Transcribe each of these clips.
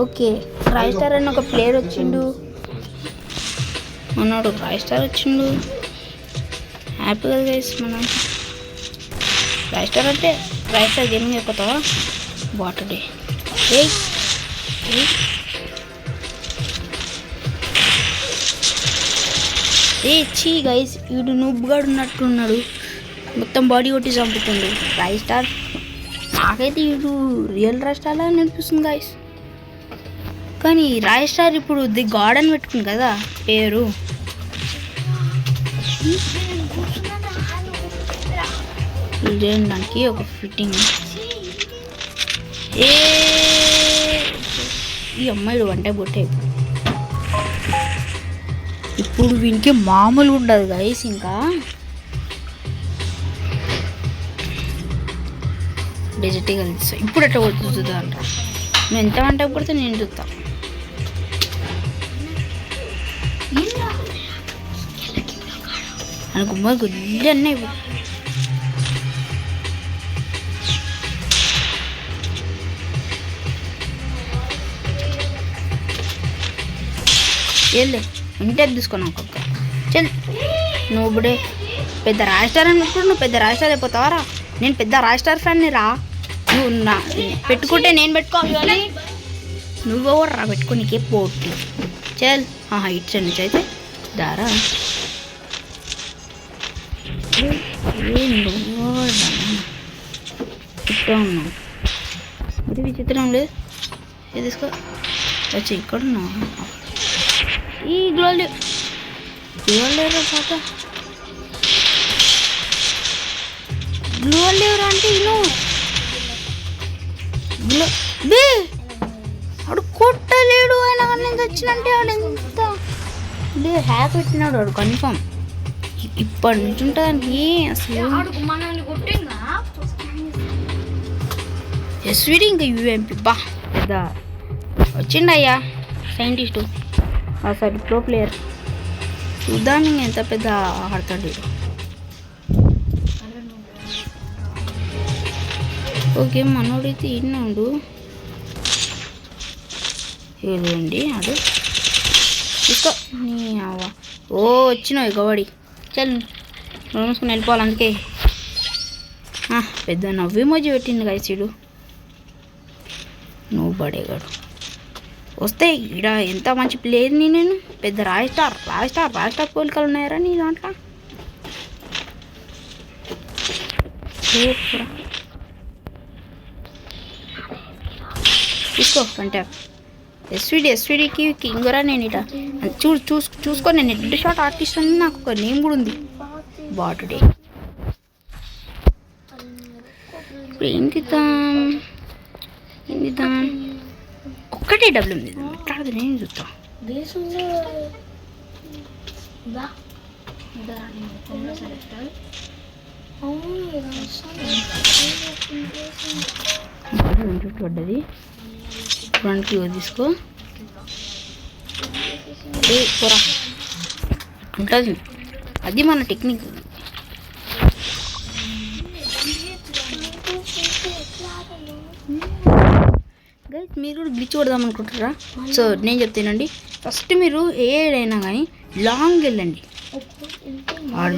Okay Roy star అని ఒక player వచ్చిండు, మనోడు రాయ్ స్టార్ వచ్చిండు. హ్యాపీ కదా గైస్. మనం రాయ్ స్టార్ అంటే రాయ్ స్టార్ గేమింగ్ అయిపోతావా బాటడే. చీ గైస్, వీడు నుబ్బుగాడు ఉన్నట్టున్నాడు, మొత్తం బాడీ కొట్టి చంపుతుండు. రాయ్ స్టార్ నాకైతే వీడు రియల్ రాయ్ స్టార్ లాగా అనిపిస్తుంది గైస్. కానీ రాయ్ స్టార్ ఇప్పుడు ది గాడ్ అని పెట్టుకుంది కదా పేరు. దానికి ఒక ఫిట్టింగ్. ఈ అమ్మాయిడు వంటే బొట్టే ఇప్పుడు వీనికి మామూలు ఉండదు గైస్. ఇంకా డిజిటల్ ఇప్పుడు ఎట్లా కొడుతుందా అంట. నువ్వు ఎంత వంట కొడితే నేను చూస్తా. అనుకుమ్మా గుడ్లు అన్నీ వెళ్ళే ఉంటే తీసుకున్నావు ఒక్కొక్క. చల్ నువ్వు ఇప్పుడే పెద్ద రాయ్ స్టార్ అన్నప్పుడు నువ్వు పెద్ద రాయ్ స్టార్ అయిపోతావారా. నేను పెద్ద రాయ్ స్టార్ ఫ్యాన్ని రా. నువ్వు నా పెట్టుకుంటే నేను పెట్టుకోవాలి, నువ్వెవరు రా పెట్టుకోనికే పోటీ. చల్ ఇట్స్ నుంచి అయితే దారా చుట్టూ ఉన్నావు. ఇది విచిత్రం లేదు. ఇది తీసుకో వచ్చి ఇక్కడ ఉన్నావు. ఈ గ్లోల్ లేవురా పాప, గ్లోల్ లేవురా అంటే ఇను బే వాడు కొట్టలేడు. ఆయన నుంచి వచ్చినంటే వాడు ఎంత హ్యాక్ పెట్టినాడు వాడు కన్ఫామ్. ఇప్పటి నుంచి ఉంటుంది అసలు ఎస్విడి ఇంకా యూఎంపీ బా పెద్ద వచ్చిండయ్యా సైంటిస్టు, సారీ ప్రో ప్లేయర్. చూద్దాం ఇంకా ఎంత పెద్ద ఆడతాడు. ఓకే మనోడైతే ఇన్నాడు. ఏదండి ఆడు తీసుకో నీ అవ్వ. ఓ వచ్చినావు ఎగవాడి. చల్ మూసుకుని వెళ్ళిపోవాలి. అందుకే పెద్ద నవ్వి మోజీ పెట్టింది గైసీడు. నువ్వు పడేగాడు వస్తే ఇక్కడ ఎంత మంచి ప్లేయర్ని నేను. పెద్ద రాయ్ స్టార్ పోలికలు ఉన్నాయరా నీ దాంట్లో. తీసుకో అంటే ఎస్విడికి కింగరా. నేను ఇట చూసుకో నేను హెడ్ షాట్ ఆర్టిస్ట్ అని నాకు ఒక నేమ్ కూడా ఉంది బాటుడే. ఇప్పుడు ఏం తిద్దాం ఒక్కటే డబ్బులు ఉంది ఇట్లాడదు. నేను చూస్తా చుట్టూ పడ్డది. ఫ్రంట్కి తీసుకో కూర ఉంటుంది. అది మన టెక్నిక్. గైస్ మీరు కూడా గ్లిచ్ కొడదాం అనుకుంటారా? సో నేను చెప్తానండి, ఫస్ట్ మీరు ఏడైనా కానీ లాంగ్ వెళ్ళండి. ఆడు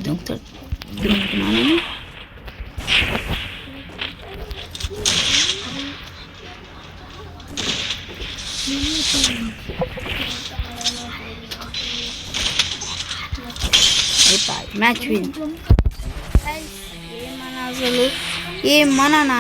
దొంగతాడు దొంగతున్నాను. Match win. ఏమన్నా అసలు ఏమన్నా